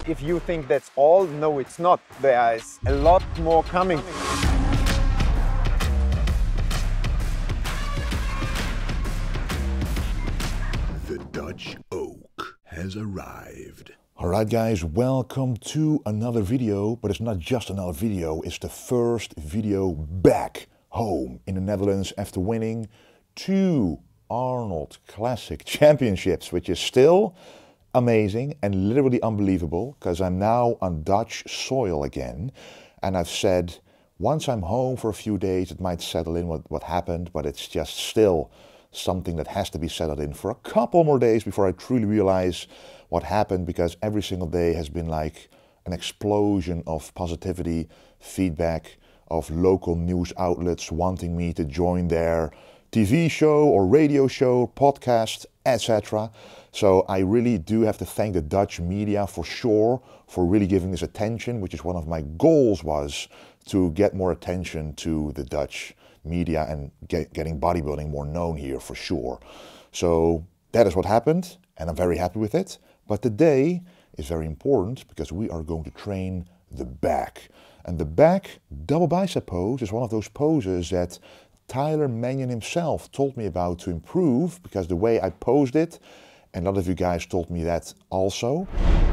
If you think that's all, no, it's not. There is a lot more coming. The Dutch oak has arrived. Alright guys, welcome to another video, but it's not just another video, it's the first video back home in the Netherlands after winning 2 Arnold Classic Championships, which is still amazing and literally unbelievable because I'm now on Dutch soil again. And I've said once I'm home for a few days it might settle in what happened, but it's just still something that has to be settled in for a couple more days before I truly realize what happened, because every single day has been like an explosion of positivity, feedback of local news outlets wanting me to join their TV show or radio show, podcast, etc. So I really do have to thank the Dutch media for sure for really giving this attention, which is one of my goals, was to get more attention to the Dutch media and getting bodybuilding more known here for sure. So that is what happened and I'm very happy with it. But today is very important because we are going to train the back. And the back double bicep pose is one of those poses that Tyler Mannion himself told me about to improve, because the way I posed it, and a lot of you guys told me that also,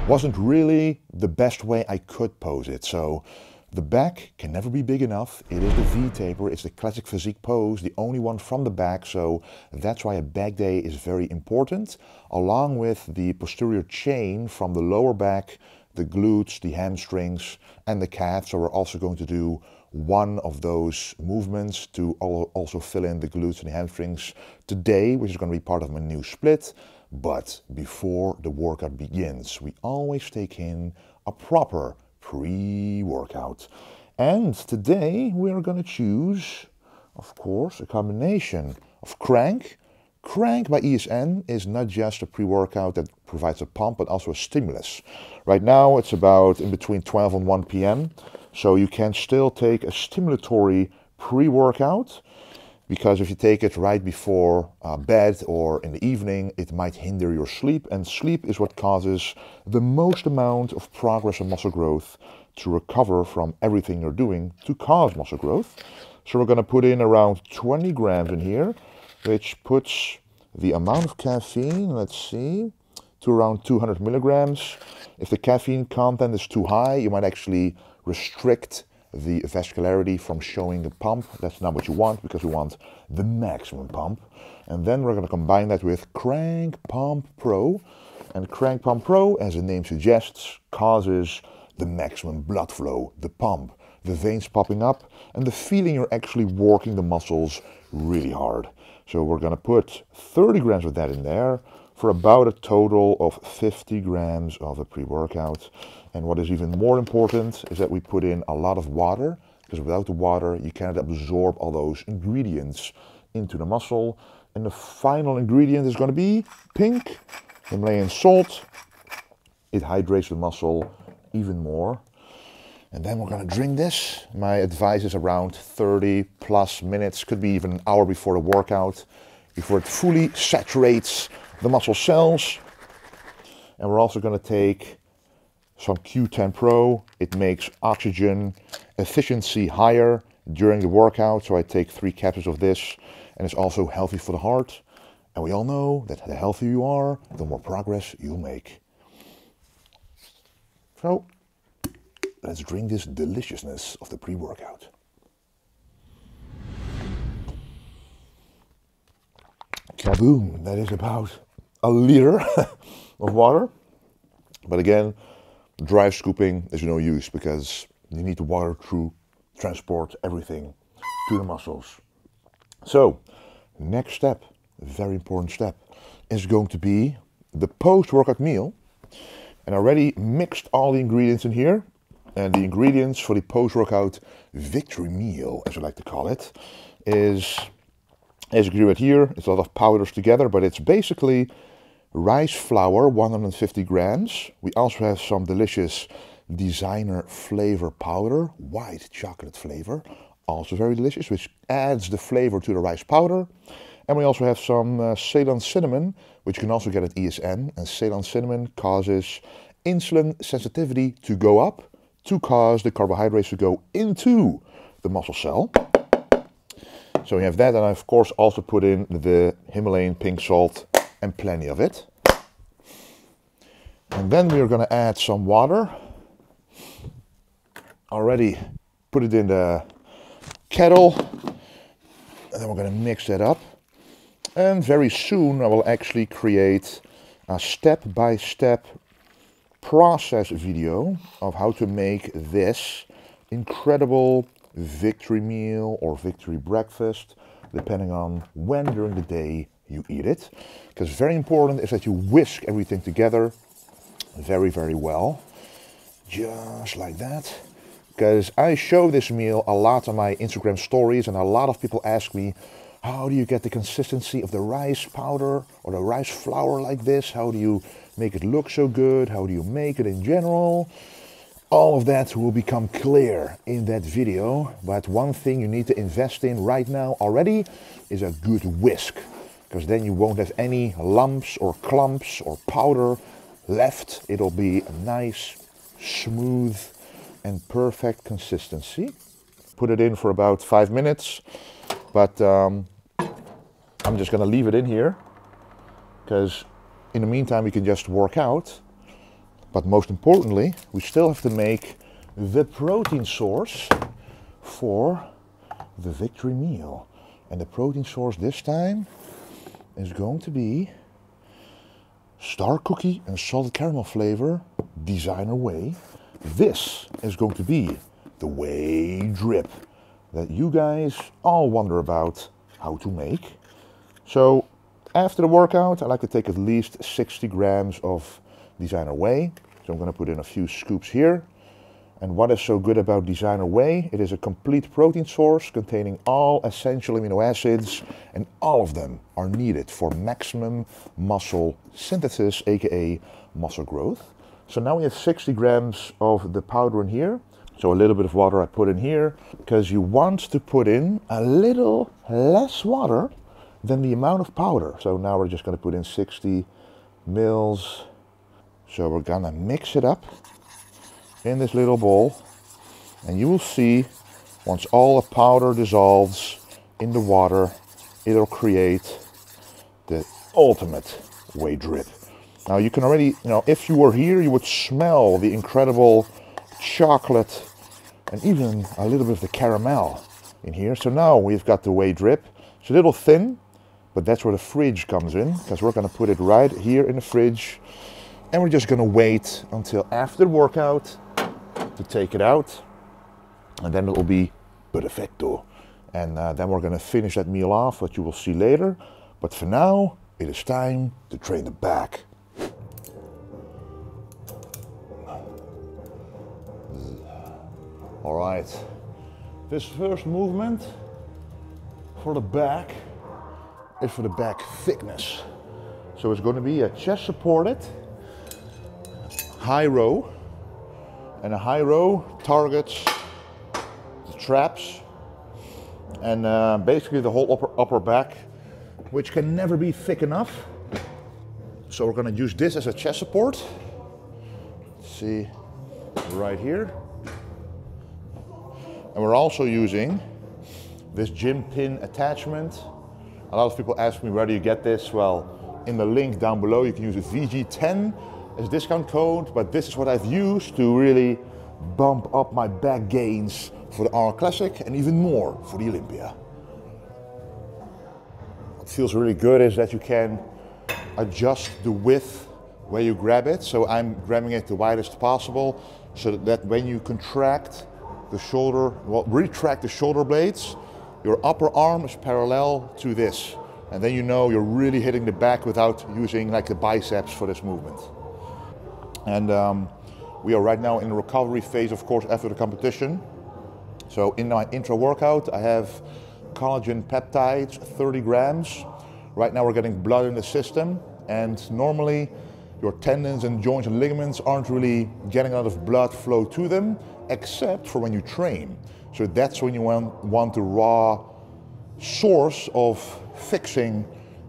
wasn't really the best way I could pose it. So the back can never be big enough. It is the V-taper, it's the classic physique pose, the only one from the back, so that's why a back day is very important, along with the posterior chain from the lower back, the glutes, the hamstrings, and the calves. So we're also going to do one of those movements to also fill in the glutes and the hamstrings today, which is going to be part of my new split. But before the workout begins, we always take in a proper pre-workout. And today we are going to choose, of course, a combination of Crank. Crank by ESN is not just a pre-workout that provides a pump, but also a stimulus. Right now it's about in between 12 and 1 p.m. So you can still take a stimulatory pre-workout, because if you take it right before bed or in the evening, it might hinder your sleep, and sleep is what causes the most amount of progress and muscle growth to recover from everything you're doing to cause muscle growth. So we're going to put in around 20 grams in here, which puts the amount of caffeine, let's see, to around 200 milligrams. If the caffeine content is too high, you might actually restrict the vascularity from showing the pump. That's not what you want, because we want the maximum pump. And then we're going to combine that with Crank Pump Pro. And Crank Pump Pro, as the name suggests, causes the maximum blood flow, the pump, the veins popping up, and the feeling you're actually working the muscles really hard. So we're going to put 30 grams of that in there for about a total of 50 grams of a pre-workout. And what is even more important is that we put in a lot of water, because without the water you cannot absorb all those ingredients into the muscle. And the final ingredient is going to be pink Himalayan salt. It hydrates the muscle even more. And then we're going to drink this. My advice is around 30 plus minutes, could be even an hour before the workout, before it fully saturates the muscle cells. And we're also going to take some Q10 Pro. It makes oxygen efficiency higher during the workout, so I take 3 capsules of this, and it's also healthy for the heart. And we all know that the healthier you are, the more progress you'll make. So let's drink this deliciousness of the pre-workout. Kaboom! That is about a liter of water. But again, dry scooping is no use, because you need the water to transport everything to the muscles. So, next step, a very important step, is going to be the post-workout meal. And I already mixed all the ingredients in here. And the ingredients for the post-workout victory meal, as I like to call it, is, as you can see right here, it's a lot of powders together, but it's basically rice flour, 150 grams. We also have some delicious designer flavor powder, white chocolate flavor, also very delicious, which adds the flavor to the rice powder. And we also have some Ceylon cinnamon, which you can also get at ESN. And Ceylon cinnamon causes insulin sensitivity to go up to cause the carbohydrates to go into the muscle cell. So we have that, and I of course also put in the Himalayan pink salt and plenty of it. And then we are going to add some water. Already put it in the kettle, and then we're going to mix that up. And very soon I will actually create a step-by-step process video of how to make this incredible victory meal or victory breakfast, depending on when during the day you eat it. Because very important is that you whisk everything together very, very well. Just like that. Because I show this meal a lot on my Instagram stories, and a lot of people ask me, how do you get the consistency of the rice powder or the rice flour like this? How do you make it look so good? How do you make it in general? All of that will become clear in that video. But one thing you need to invest in right now already is a good whisk. Because then you won't have any lumps or clumps or powder left. It'll be a nice, smooth and perfect consistency. Put it in for about 5 minutes. But I'm just going to leave it in here, because in the meantime we can just work out. But most importantly, we still have to make the protein source for the victory meal. And the protein source this time is going to be star cookie and salted caramel flavor designer whey. This is going to be the whey drip that you guys all wonder about how to make. So after the workout, I like to take at least 60 grams of designer whey. So I'm going to put in a few scoops here. And what is so good about designer whey? It is a complete protein source containing all essential amino acids, and all of them are needed for maximum muscle synthesis, aka muscle growth. So now we have 60 grams of the powder in here. So a little bit of water I put in here, because you want to put in a little less water than the amount of powder. So now we're just going to put in 60 mils. So we're going to mix it up in this little bowl. And you will see, once all the powder dissolves in the water, it'll create the ultimate whey drip. Now you can already, if you were here, you would smell the incredible chocolate and even a little bit of the caramel in here. So now we've got the whey drip. It's a little thin, but that's where the fridge comes in, because we're going to put it right here in the fridge. And we're just going to wait until after the workout to take it out. And then it will be perfecto. And then we're going to finish that meal off, what you will see later. But for now, it is time to train the back. All right, this first movement for the back is for the back thickness. So it's going to be a chest supported high row, and a high row targets the traps and basically the whole upper back, which can never be thick enough. So we're going to use this as a chest support. Let's see, right here. And we're also using this gym pin attachment. A lot of people ask me, where do you get this? Well, in the link down below you can use a VG10 as a discount code, but this is what I've used to really bump up my back gains for the Arnold Classic and even more for the Olympia. What feels really good is that you can adjust the width where you grab it. So I'm grabbing it the widest possible, so that when you contract the shoulder, retract the shoulder blades, your upper arm is parallel to this. And then you know you're really hitting the back without using like the biceps for this movement. And we are right now in the recovery phase, of course, after the competition. So in my intra workout, I have collagen peptides, 30 grams. Right now we're getting blood in the system, and normally your tendons and joints and ligaments aren't really getting a lot of blood flow to them, except for when you train. So that's when you want the raw source of fixing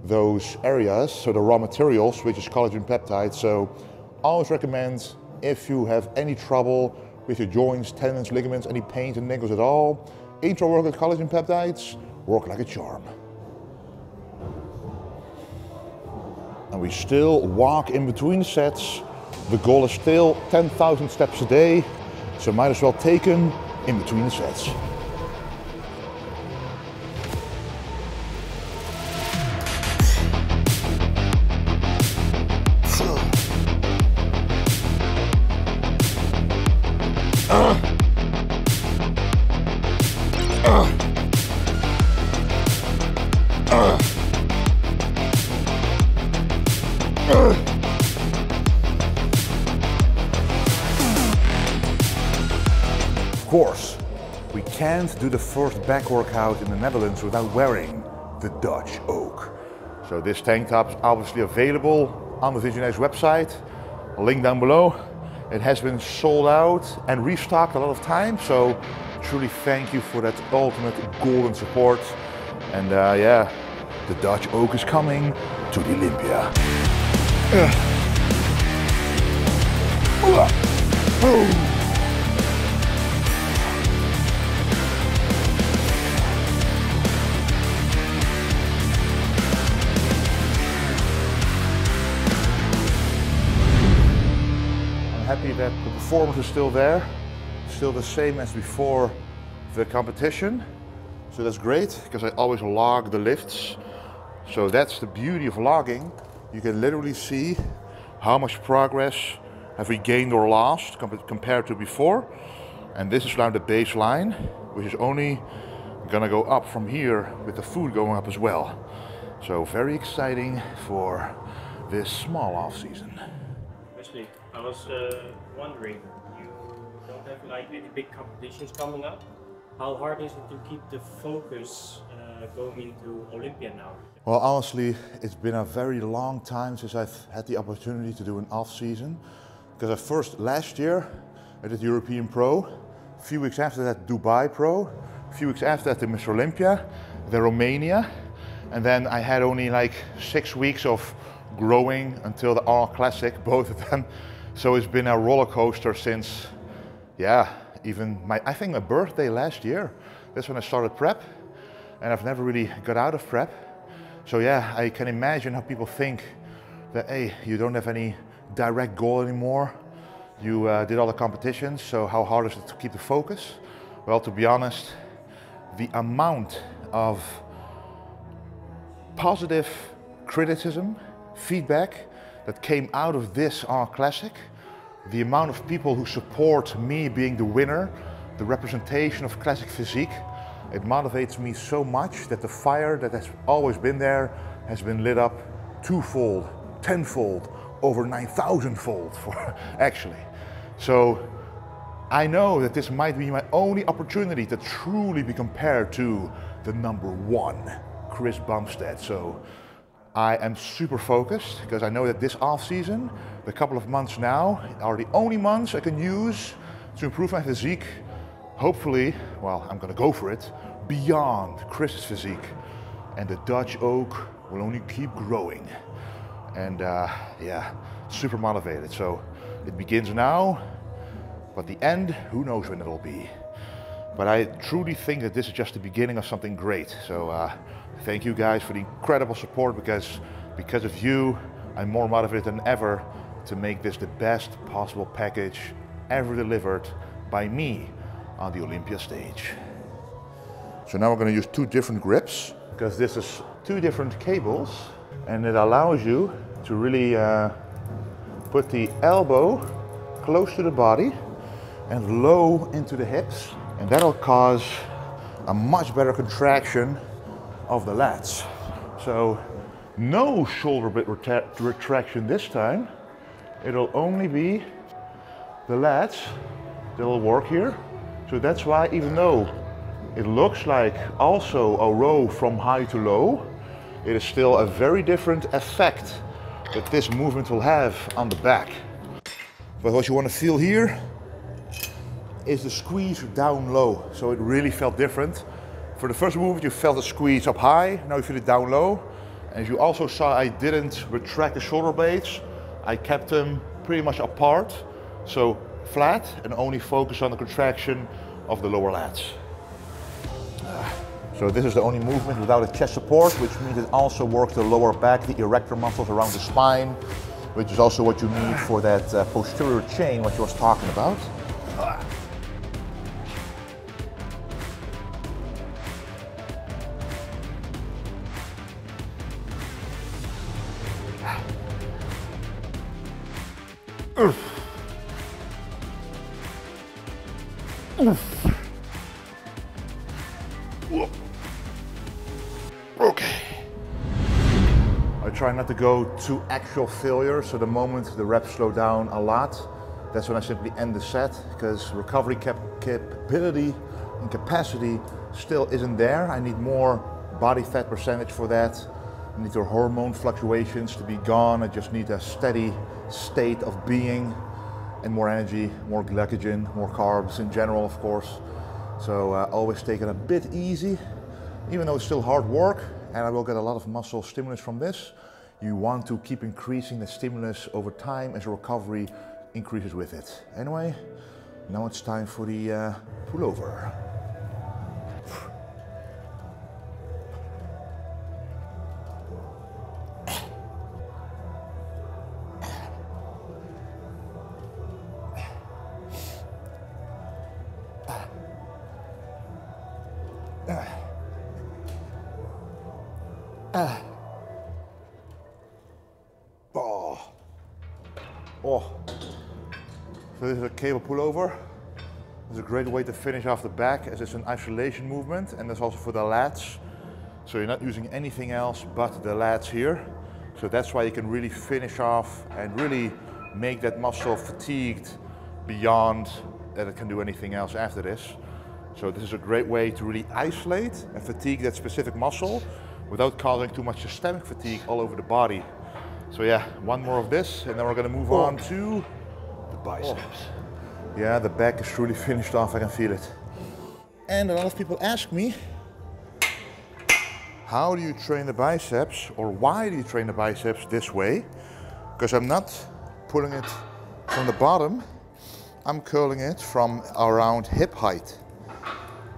those areas, so the raw materials, which is collagen peptides. So I always recommend if you have any trouble with your joints, tendons, ligaments, any pains and niggles at all, intra-workout collagen peptides work like a charm. And we still walk in between the sets. The goal is still 10,000 steps a day, so might as well take them in between the sets. Of course, we can't do the first back workout in the Netherlands without wearing the Dutch oak. So this tank top is obviously available on the Vissers website. A link down below. It has been sold out and restocked a lot of times, so truly thank you for that ultimate golden support. And yeah, the Dutch oak is coming to the Olympia. Happy that the performance is still there, still the same as before the competition. So that's great, because I always log the lifts. So that's the beauty of logging. You can literally see how much progress have we gained or lost compared to before. And this is now the baseline, which is only gonna go up from here with the food going up as well. So very exciting for this small off season. Wesley, I was wondering, you don't have like any big competitions coming up. How hard is it to keep the focus going into Olympia now? Well, honestly, it's been a very long time since I've had the opportunity to do an off season. Because last year I did European Pro, a few weeks after that Dubai Pro, a few weeks after that the Mr. Olympia, the Romania, and then I had only like 6 weeks of growing until the R Classic, both of them. So it's been a roller coaster since, yeah, even I think my birthday last year. That's when I started prep, and I've never really got out of prep. So yeah, I can imagine how people think that, hey, you don't have any direct goal anymore. You did all the competitions, so how hard is it to keep the focus? Well, to be honest, the amount of positive criticism, feedback that came out of this R Classic, the amount of people who support me being the winner, the representation of classic physique, it motivates me so much that the fire that has always been there has been lit up twofold, tenfold, over 9,000-fold actually. So I know that this might be my only opportunity to truly be compared to the #1, Chris Bumstead. So I am super focused because I know that this off season, the couple of months now, are the only months I can use to improve my physique. Hopefully, well, I'm gonna go for it, beyond Chris's physique. And the Dutch oak will only keep growing. And yeah, super motivated. So it begins now, but the end, who knows when it'll be. But I truly think that this is just the beginning of something great. So thank you guys for the incredible support, because of you, I'm more motivated than ever to make this the best possible package ever delivered by me on the Olympia stage. So now we're going to use 2 different grips, because this is 2 different cables, and it allows you to really put the elbow close to the body and low into the hips, and that'll cause a much better contraction of the lats. So no shoulder blade retraction this time. It'll only be the lats that'll work here. So that's why, even though it looks like also a row from high to low, it is still a very different effect that this movement will have on the back. But what you want to feel here is the squeeze down low. So it really felt different. For the first movement, you felt the squeeze up high. Now you feel it down low. As you also saw, I didn't retract the shoulder blades. I kept them pretty much apart. So flat and only focus on the contraction of the lower lats. So this is the only movement without a chest support, which means it also works the lower back, the erector muscles around the spine, which is also what you need for that posterior chain, what you was talking about. Okay. I try not to go to actual failure, so the moment the reps slow down a lot, that's when I simply end the set, because recovery capability and capacity still isn't there. I need more body fat percentage for that. I need the hormone fluctuations to be gone. I just need a steady state of being and more energy, more glycogen, more carbs in general, of course. So always take it a bit easy, even though it's still hard work, and I will get a lot of muscle stimulus from this. You want to keep increasing the stimulus over time as recovery increases with it. Anyway, now it's time for the pullover. So this is a cable pullover. It's a great way to finish off the back, as it's an isolation movement, and that's also for the lats. So you're not using anything else but the lats here. So that's why you can really finish off and really make that muscle fatigued beyond that it can do anything else after this. So this is a great way to really isolate and fatigue that specific muscle without causing too much systemic fatigue all over the body. So yeah, one more of this, and then we're gonna move on to the biceps. Yeah, the back is truly finished off, I can feel it. And a lot of people ask me, how do you train the biceps, or why do you train the biceps this way? Because I'm not pulling it from the bottom, I'm curling it from around hip height.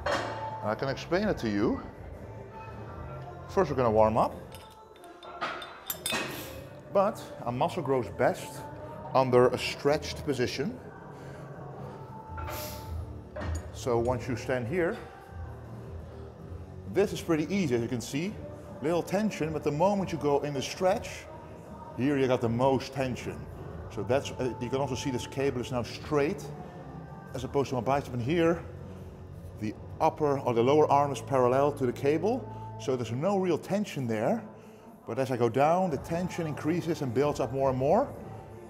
And I can explain it to you. First we're gonna warm up. But a muscle grows best under a stretched position. So once you stand here, this is pretty easy, as you can see. Little tension, but the moment you go in the stretch, here you got the most tension. So that's, you can also see this cable is now straight, as opposed to my bicep. And here, the upper or the lower arm is parallel to the cable, so there's no real tension there. But as I go down, the tension increases and builds up more and more.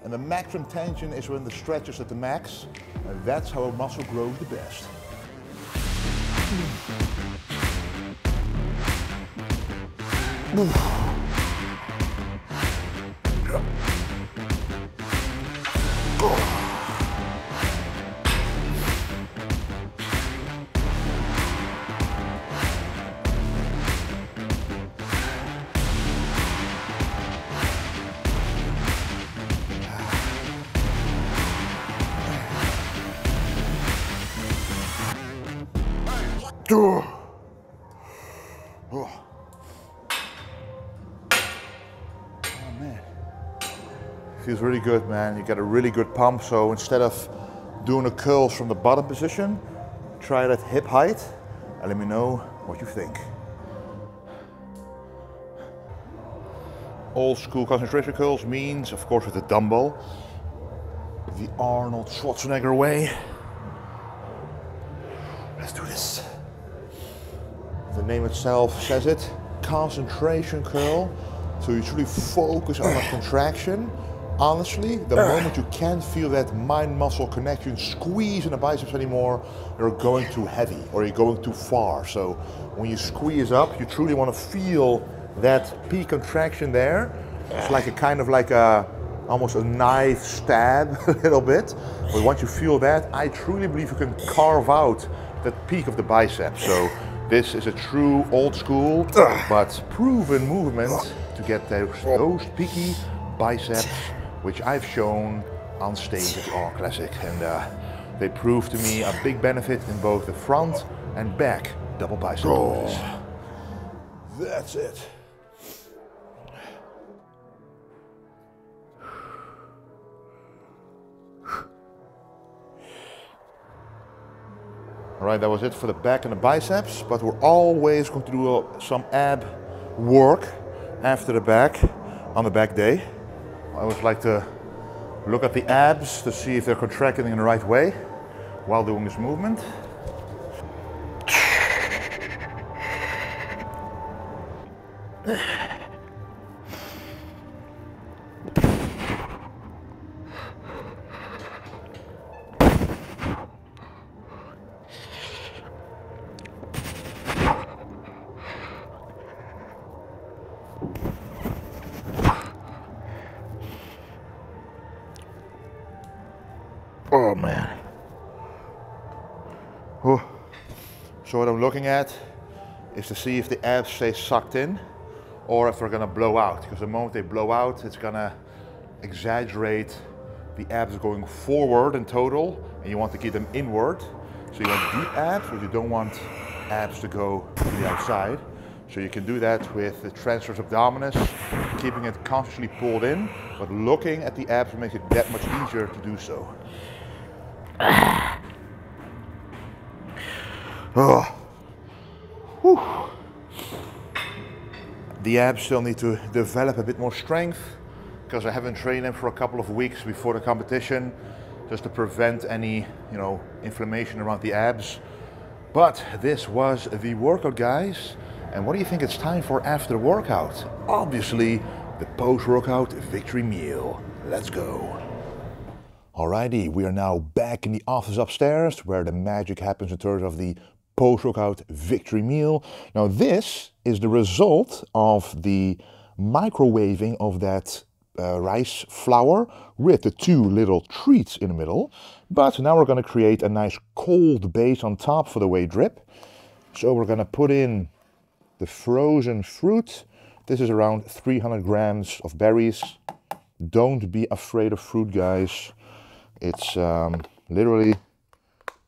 And the maximum tension is when the stretch is at the max. And that's how a muscle grows the best. Oh man, feels really good, man. You get a really good pump. So instead of doing the curls from the bottom position, try it at hip height and let me know what you think. Old school concentration curls means, of course, with the dumbbell, the Arnold Schwarzenegger way. Let's do this. The name itself says it, concentration curl. So you truly focus on a contraction. Honestly, the moment you can't feel that mind-muscle connection squeeze in the biceps anymore, you're going too heavy or you're going too far. So when you squeeze up, you truly want to feel that peak contraction there. It's like a kind of like a, almost a knife stab a little bit. But once you feel that, I truly believe you can carve out that peak of the bicep. So this is a true old school but proven movement to get those peaky biceps, which I've shown on stage. It's all classic, and they proved to me a big benefit in both the front and back double bicep curls. That's it. Alright, that was it for the back and the biceps, but we're always going to do some ab work after the back, on the back day. I always like to look at the abs to see if they're contracting in the right way while doing this movement. Oh man. Oh. So what I'm looking at is to see if the abs stay sucked in or if they're gonna blow out, because the moment they blow out, it's gonna exaggerate the abs going forward in total, and you want to keep them inward. So you want deep abs, but you don't want abs to go to the outside. So you can do that with the transverse abdominis, keeping it consciously pulled in, but looking at the abs makes it that much easier to do so. Oh. Whew. The abs still need to develop a bit more strength because I haven't trained them for a couple of weeks before the competition, just to prevent any, inflammation around the abs. But this was the workout, guys. And what do you think it's time for after the workout? Obviously, the post-workout victory meal. Let's go. Alrighty, we are now back in the office upstairs where the magic happens in terms of the post-workout victory meal. Now this is the result of the microwaving of that rice flour with the two little treats in the middle. But now we're going to create a nice cold base on top for the whey drip. So we're going to put in the frozen fruit. This is around 300 grams of berries. Don't be afraid of fruit, guys. It's literally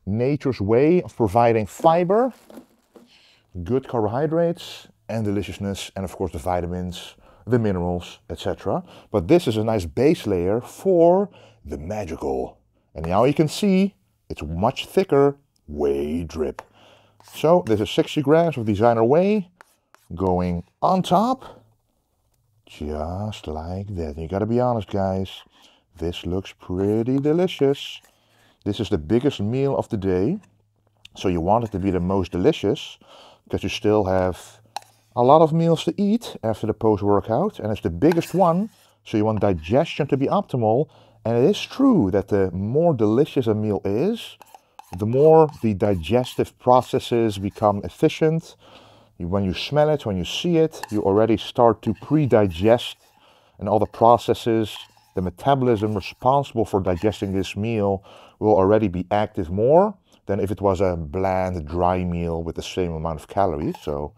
nature's way of providing fiber, good carbohydrates, and deliciousness, and of course the vitamins, the minerals, etc. But this is a nice base layer for the magical. And now you can see it's much thicker whey drip. So this is 60 grams of designer whey going on top, just like that. You gotta be honest, guys. This looks pretty delicious. This is the biggest meal of the day, so you want it to be the most delicious because you still have a lot of meals to eat after the post-workout, and it's the biggest one, so you want digestion to be optimal. And it is true that the more delicious a meal is, the more the digestive processes become efficient. When you smell it, when you see it, you already start to pre-digest, and all the processes, the metabolism responsible for digesting this meal will already be active more than if it was a bland, dry meal with the same amount of calories. So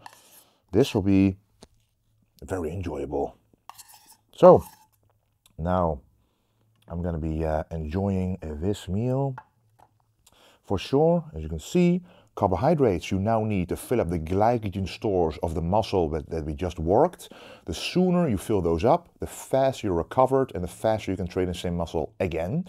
this will be very enjoyable. So now I'm going to be enjoying this meal for sure. As you can see, carbohydrates you now need to fill up the glycogen stores of the muscle that we just worked. The sooner you fill those up, the faster you're recovered and the faster you can train the same muscle again.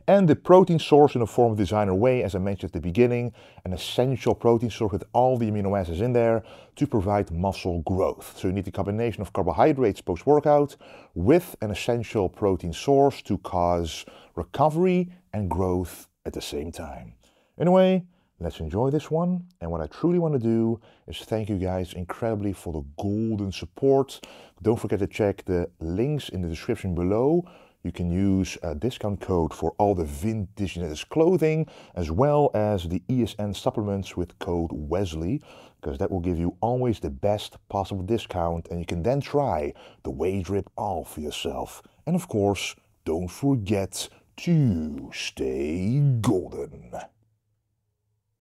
And the protein source in the form of designer whey, as I mentioned at the beginning, an essential protein source with all the amino acids in there to provide muscle growth. So you need the combination of carbohydrates post-workout with an essential protein source to cause recovery and growth at the same time. Anyway, let's enjoy this one. And what I truly want to do is thank you guys incredibly for the golden support. Don't forget to check the links in the description below. You can use a discount code for all the vintage genetics clothing, as well as the ESN supplements with code Wesley, because that will give you always the best possible discount, and you can then try the whey drip all for yourself. And of course, don't forget to stay golden.